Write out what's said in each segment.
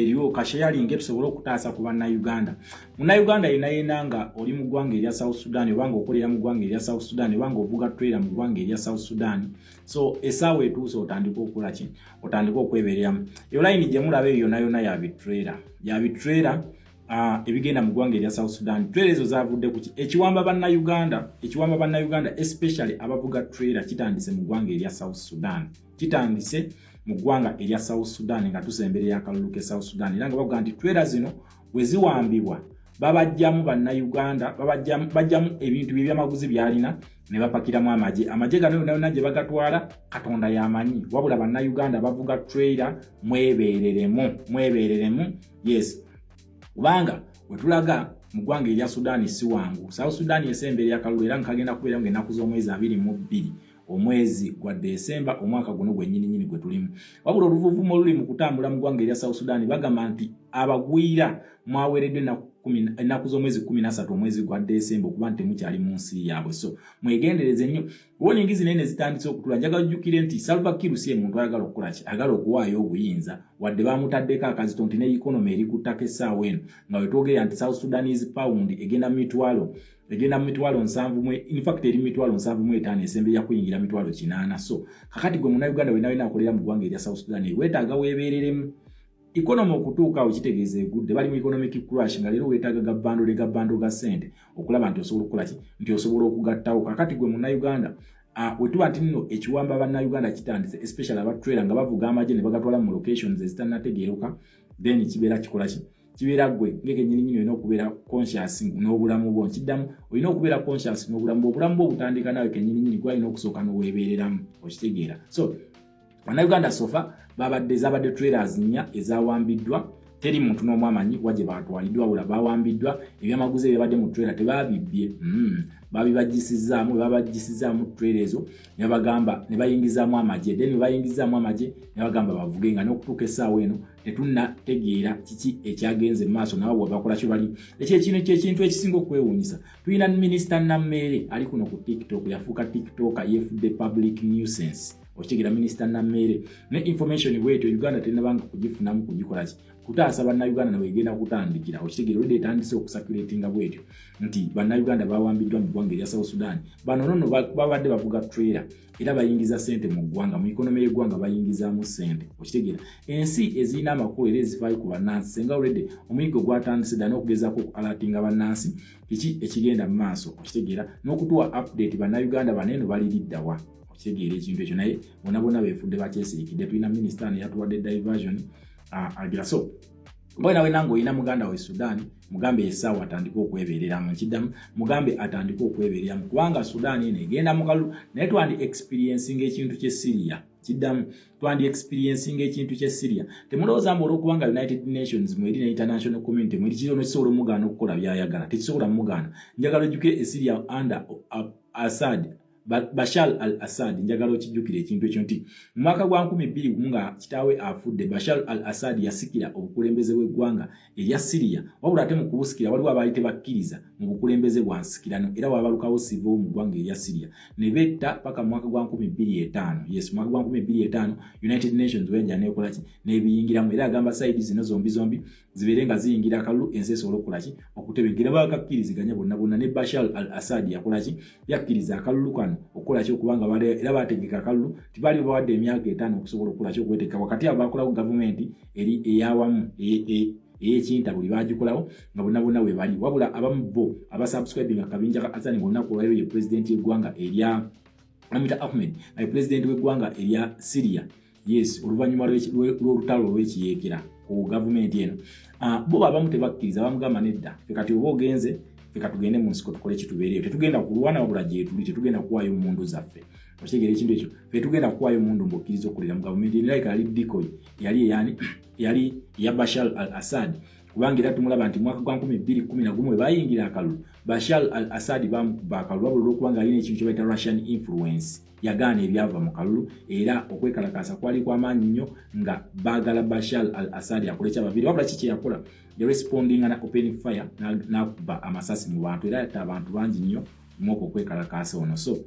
eriyo kasharing etusobola okutaasa ku bannayuganda. Munnayuganda yena nga oli mu ggwanga erya South Sudan obanga okolera mu ggwanga erya South Sudan obanga ovuga trailer mu ggwanga erya South Sudan, so essaawa etuuse otandika okukola ki, otandika okwebereramu. Eyo line gye mulaba eyo yonna ya bitrailer ebigenda mu ggwanga erya South Sudan. Trailer ezo zavudde ku ki, ekiwamba bannayuganda especially abavuga trailer kitandise mu ggwanga erya South Sudan, kitandise mu ggwanga erya South Sudan nga tusemberera akalulu ke South Sudan, era nga bavuga nti trailer zino bwe ziwambibwa babajjamu bannayuganda, bajjamu ebintu by'amaguzi byalina ne bapakiramu amagye gano yonna gye bagatwala Katonda yamanyi, wabula bannayuganda bavuga trailer mwebereremu. Yes, kubanga wetulaga mu ggwanga erya Sudan si wangu. South Sudan esemberera akalulu era nkagenda kubeera ng'ennaku z'omwezi 22 omwezi gwa Desemba omwaka guno gwennyini gwe tulimu. Wabula oluvuvumo oluli mu kutambula mu ggwanga erya South Sudan bagamba nti abagwira mwaweereddwa ennaku z'omwezi 13 omwezi gwa Desemba okuba nti temukyali mu nsi yaabwe. So mwegendereze nnyo. Warning zinene zitandise okutula. Njagala ojjukire nti Salva Kiir si muntu ayagala okukola ki, ayagala okuwaayo obuyinza wadde bamutaddeko akazito nti ne economy eri ku ttaka essaawa eno nga wetwogerera nti South Sudanese pound egenda mu mitwalo 7, in fact eri mitwalo 7.5 esemberera kuyingira mitwalo 8. So kakati gwe munnayuganda wena akolera mu ggwanga erya South Sudan weetaaga weebereremu. Economy okutuuka okitegeeza egudde, bali mu economic crash nga leero weetaaga gabbando ga ssente okulaba nti osobola okukola ki, nti osobola okugattawo. Kakati gwe munnayuganda wetuba nti nno ekiwamba bannayuganda kitandise, especially abatrailer nga bavuga amagye ne bagatwala mu locations ezitannategeeruka, then kibeera kikola ki, kibeera gwe ngeke nnyini olina okubeera conscious n'obulamu bwo. Nkiddamu olina okubeera conscious n'obulamu bwo. Obulamu bwo butandika naawe kennyini gwalina okusooka n'oweebereramu, okitegeera. So bannayuganda sofa zabadde trailers 4 ezawambiddwa, teri muntu n'omu amanyi wagye batwaliddwa, wabula bawambiddwa. Ebyamaguzi ebyabadde mu trailer tebabibbye, babajisizaamu trailer ezo ne bagamba ne bayingizaamu amagye, then bayingizaamu amagye ne bagamba bavuge nga n'okutuuka essaawa eno tetunnategeera kiki ekyagenze mu maaso nabo bakola kyo bali. Ekintu ekisinga okwewuunyisa, tulina minisita Nammeere ali kuno ku TikTok, yafuuka TikToker yefudde public nuisance. Okitegera minisita Nammeere ne information bwetyo Uganda tenabanga kugifunamu kugikola ki, kutaasa bannayuganda nawe egenda kutandikira. Okitegera olide etandise okusakulatinga bwetyo nti bannayuganda bawambiddwa mu ggwanga erya South Sudan. Bano nno babadde bavuga trailer era bayingiza ssente mu ggwanga, mu economy y'eggwanga bayingizaamu ssente. Okitegera ensi ezirina amakulu era ezifaayo ku bannansi senga olide omuyiggo gwatandise ddala n'okugezaako okalatinga bannansi kiki ekigenda mu maaso. Okitegera n'okutuwa update bannayuganda baneeno baliriddawa. Kitegeera ekintu ekyo naye bonna beefudde bakyesirikidde. Tulina minisita yatuwadde diversion agira. So mbona wenango ina muganda we Sudan mugambe essaawa atandika okwebereramu. Nkiddamu mugambe atandika okwebereramu kubanga Sudan eno egenda mu kalulu naye twandi experiencing ekintu kye Syria. Kiddamu twandi experiencing ekintu kye Syria. Temulowooza mbu olwokubanga United Nations mweri ne international community mweri kizono kisobola omugaana okukola byayagala, tekisobola mugaana. Njagala ojjukire Syria under Assad, Bashar al-Assad. Njagala okijjukire ekintu ekyo nti mu mwaka gwa 2001 nga kitaawe afudde, Bashar al-Assad yasikira obukulembeze bw'eggwanga erya Syria, wabula ate mu kubusikira waliwo abaali tebakkiriza mu bukulembeze bwa nsikirano era wabalukawo civil mu ggwanga erya Syria ne betta paka mu mwaka gwa 2005. Yes, mu mwaka gwa 2005 United Nations wejja nekola ki nebiyingiramu era agamba side zino zombi zibeere nga ziyingira akalulu ensi esobola okukola ki okutebengera bakakkiriziganya bonna ne Bashar al-Assad yakola ki yakkiriza akalulu kano okukola ki okubanga era bategeka akalulu tibali bawadde emyaka 5 okusobola okukola ki okweteeka wakati abakolawo gavumenti eri eyawamu eyekinta buli bagikolawo nga bonna we bali, wabula abamu bo abasubscribing akabinja ka Azani olunaku olwayo ye president y'eggwanga erya Amita Ahmed na president w'eggwanga erya Syria. Yes, oluvannyuma lw'olutalo olw'ekiyeekera ku gavumenti eno bo abamu tebakkiriza, bamugamba nedda ffe kati oba ogenze ffe katugende mu nsiko tukole kitubeereyo, tetugenda kulwana wabula gye tuli, tetugenda kuwaayo mundu zaffe. Okitegera ekintu ekyo, ffe tugenda kuwaayo mundu mbukkiriza okulira mu gavumenti like ali decoy yali ya Bashar al-Assad kubanga era tumulaba nti mwaka gwa 2011 bayingira akalulu Bashar al-Assad bamukuba akalulu wabula olwokubanga alina ekintu kye bayita Russian influence yagaana ebyava mu kalulu era okwekalakaasa kwali kw'amaanyi nnyo nga baagala Bashar al-Assad akole kyababiri, wabula kiki yakola responding na open fire n'akuba amasasi mu bantu era yatta abantu bangi nnyo mwoko okwekalakaasa ono. So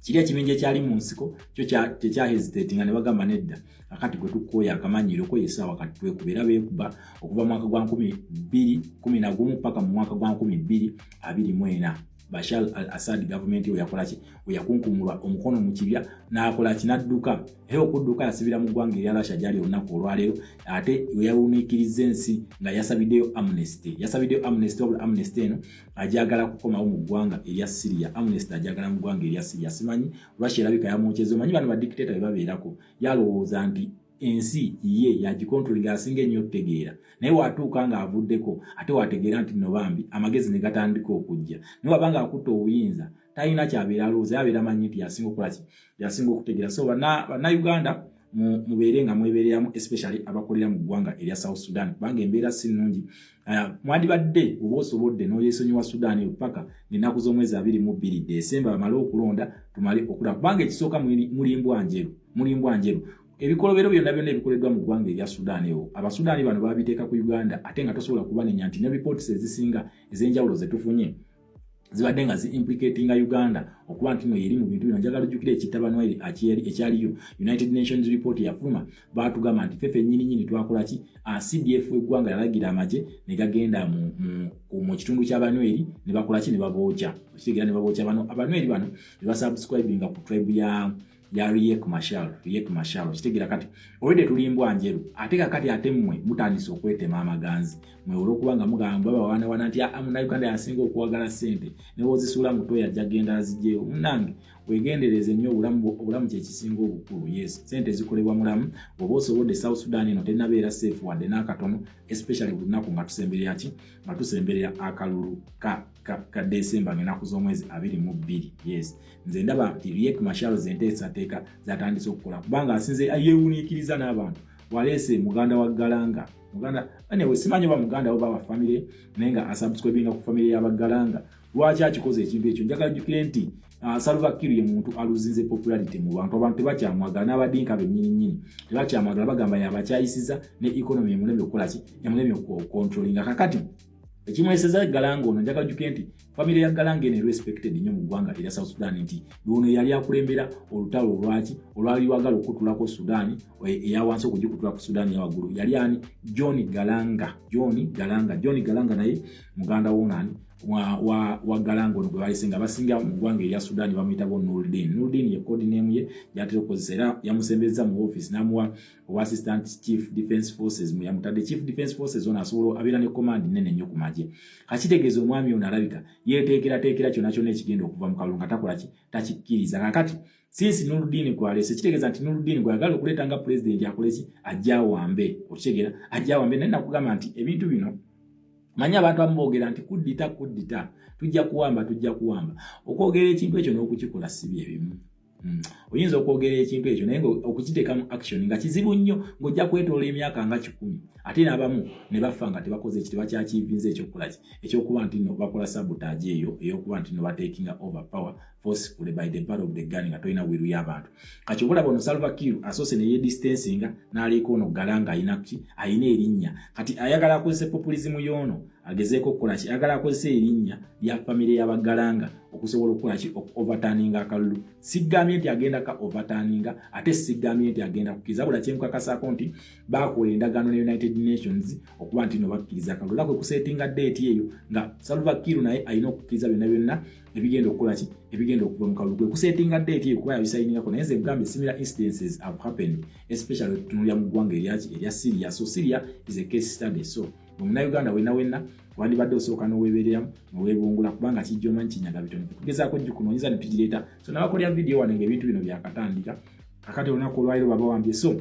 kiriya kibenje kyali mu nsiko kyo kya hesitating ne bagamba nedda akati gwe tukkoya akamanyiro ko yesawa kati twekubera beekuba okuva mu mwaka gwa 2011 paka mu mwaka gwa 2024 Bashar al-Assad government yakola ki yakunkumulwa omukono mu kibya n'akola kinadduka era okudduka yasibira mu ggwanga erya Russia gyali olunaku olwaleero ate yawunikiriza ensi nga yasabiddeyo amnesty eno ajagala kukomawo mu ggwanga erya Syria. Amnesty ajagala mu ggwanga erya Syria. Simanyi Russia erabika yamwokyeza omanyi bano badictator be babeerako yalowooza nti ensi ye yagikontrolinga asinga ennyo okutegeera naye watuuka nga avuddeko ate wategeera nti no bambi amagezi ne gatandika okujja naye wabanga akutta obuyinza talina kyabeera alowooza yabeera manyi nti yasinga okukolaki yasinga okutegeera. So bannayuganda mubeere nga mwebeereramu especially abakolera mu ggwanga erya South Sudan kubanga embeera si nnungi. Mwandibadde oba osobodde n'oyeesonyiwa Sudan paka n'ennaku z'omwezi 22 Desemba bamale okulonda tumale okulaba kubanga ekisooka mulimbwa njeru ebikolobero byonna ebikoleddwa mu ggwanga erya Sudan abasudaani bano babiteeka ku Uganda ate nga tosobola kubanenya nti ne reports ezisinga ez'enjawulo zetufunye zibadde nga zi-implicatinga Uganda okuba nti no yeri mu bintu bino. Njagala ojjukire ekittabano ekyaliyo United Nations report yafuluma baatugamba nti fefe nnyini twakola ki CDF eggwanga yalagira amagye ne gagenda mu kitundu ky'Abanweri ne bakola ki ne babookya okitegera ne babookya Abanweri bano ne basubscribinga ku tribe ya Riek Machar kitegera kati olwedde tulimbwa njeru ate kakati ate mmwe mutandise okwetema amaganzi mwe olwokubanga mugamba bawana nti Uganda yasinga okuwagala ssente ne wozisuula muto yajagenda azijjeyo munange wegendereze nnyo obulamu kyekisinga obukulu. Yes, ssente zikolebwa mulamu oba osobodde South Sudan eno tenabeera safe wadde n'akatono especially ku lunaku nga tusemberera akalulu ka Desemba ng'ennaku z'omwezi 22. Yes, nze ndaba nti Riek Machar zenteesateeka zatandise okukola kubanga asinze yeewuniikiriza n'abantu waleese muganda wa Galanga anyway simanyi oba muganda oba wa family naye nga asubscribinga ku family y'Abagalanga. Lwaki akikoze ekintu ekyo? Njagala jjukire nti Salva Kiir ye muntu aluzinze popularity mu abantu tebakyamwagala n'abadinka bennyini tebakyamwagala bagamba yabakyayisiza ne economy emulemye okukola ki emulemye okucontrolinga. Kakati ekimweseza Galanga ono njagala jjukire nti family ya Galanga ene respected nnyo mu ggwanga erya South Sudan nti luno yali akulembera olutalo olwali lwagala okutulako Sudan eyawansi okugikutula ku Sudan ya waggulu yali ani John Galanga naye muganda w'onani wa Galanga ono gwe balisinga basinga mu ggwanga erya Sudan bamuyita bo Nuruddin ye code name ye yatera okukozesa era yamusembeza mu office namuwa assistant chief defense forces mu yamutadde chief defense forces ono asobola abeera ne command nene nnyo ku magye. Kakitegeeza omwami ono alabika yeeteekera kyonna ekigenda okuva mu kalulu nga takola ki takikkiriza. Kakati since Nuruddin kwalese kitegeeza nti Nuruddin gwagala okuleeta nga president akole ki ajjawambe okitegeera ajjawambe naye nakugamba nti ebintu bino manya abantu amuboogera nti kuddita tujja kuwamba okwogera ekintu ekyo n'okukikola si bye bimu. Oyinza okwogera ekintu ekyo naye okukiteekamu action nga kizibu nnyo ng'ojja kwetoola emyaka nga 10 ate n'abamu ne bafa nga tebakoze ekyo tebakyakiivinza ekyokukola ki ekyokuba nti no bakola sabotage eyokuba nti no batekinga overpower forcefully by the barrel of the gun nga tolina wiru y'abantu. Kati okulaba ono Salva Kiir asoose ne yedistancinga n'aleeka ono Galanga ayina erinnya kati ayagala akozese populism y'ono agezeeko okukola ki ayagala akozese erinnya lya famire y'Abagalanga okusobola okukola ki overturninga akalulu. Sigambye nti agenda ka overturninga ate sigambye nti agenda kukkiriza bula kyemukakasaako nti baakola endagaano ne United Nations okuba nti no bakkiriza akalulu lako kusetinga date eyo nga Salva Kiir naye alina okukkiriza byonna ebigenda okukola ki ebigenda okuva mu kalulu kwe kusetinga date eyo kuba yabisayiningako naye nze bugambye similar instances have happened especially tutunulira mu ggwanga erya Syria. So Syria is a case study. So Omunnayuganda wenna wandibadde osooka n'oweebereramu n'oweebungula kubanga kijja omanyi kinyaga bitono. Tugezaako jjukuno oyinza ne tugireeta so nabakolera vidiyo wano ng'ebintu bino byakatandika kakati olunaku olwaliro baba wambye. So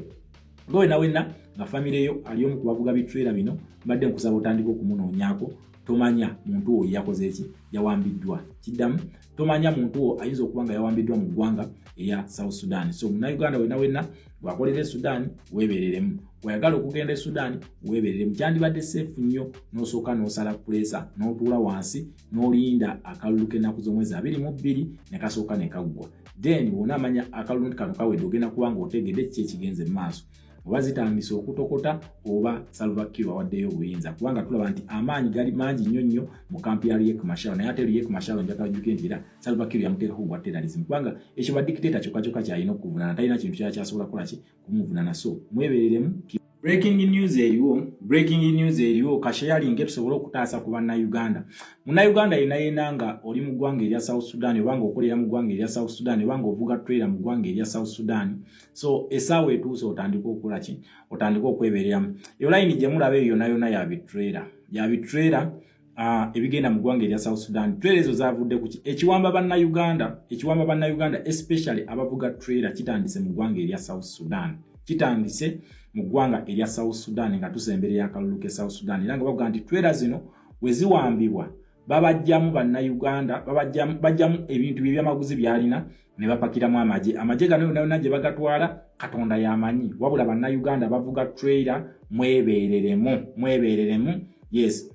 nga wenna nga famire yo ali omu ku bavuga bitwera bino mbadde nkusaba otandika okumunoonyaako tomanya muntu oyo yakoze eki yawambiddwa kiddamu tomanya muntu oyo ayinza okuba nga yawambiddwa mu ggwanga erya South Sudan. So Munnayuganda wenna bwakolera Sudan weebereremu wayagala okugenda Sudan weebereremu kyandibadde safe nnyo n'osooka n'osala pulesa n'otuula wansi n'olinda akalulu k'ennaku z'omwezi 22 ne kasooka ne kaggwa then bw'onaamanya akalulu kano kawedde ogenda kuba nga otegedde kiki ekigenze mu maaso oba zitandise okutokota oba Salva Kiir awaddeyo obuyinza kubanga tulaba nti amaanyi gali mangi nnyo mu kampi ya Riek Machar naye ate Riek Machar njagala jjuke nti era Salva Kiir yamuteekako bwa terrorism kubanga ekyo ba dictator kyokka kyalina okuvunaana talina kintu kyasobola kukola ki kumuvunaana so mwebereremu. Breaking news eriwo kashayalinge tusobola okutaasa ku bannayuganda. Munnayuganda yenna nga oli mu ggwanga erya South Sudan obanga okolera mu ggwanga erya South Sudan obanga ovuga trailer mu ggwanga erya South Sudan, so essaawa etuuse otandika okukola ki otandika okwebereramu. Eyo layini gye mulaba eyo yonna ya bitrailer ebigenda mu ggwanga erya South Sudan. Trailer ezo zavudde ku ki ekiwamba bannayuganda especially abavuga trailer kitandise mu ggwanga erya South Sudan mu ggwanga erya South Sudan nga tusemberera akalulu ke South Sudan era nga bavuga nti trailer zino we ziwambibwa babajjamu bannayuganda bajjamu ebintu by'amaguzi byalina ne bapakiramu amagye gano yonna gye bagatwala Katonda yamanyi wabula bannayuganda bavuga trailer mwebereremu yes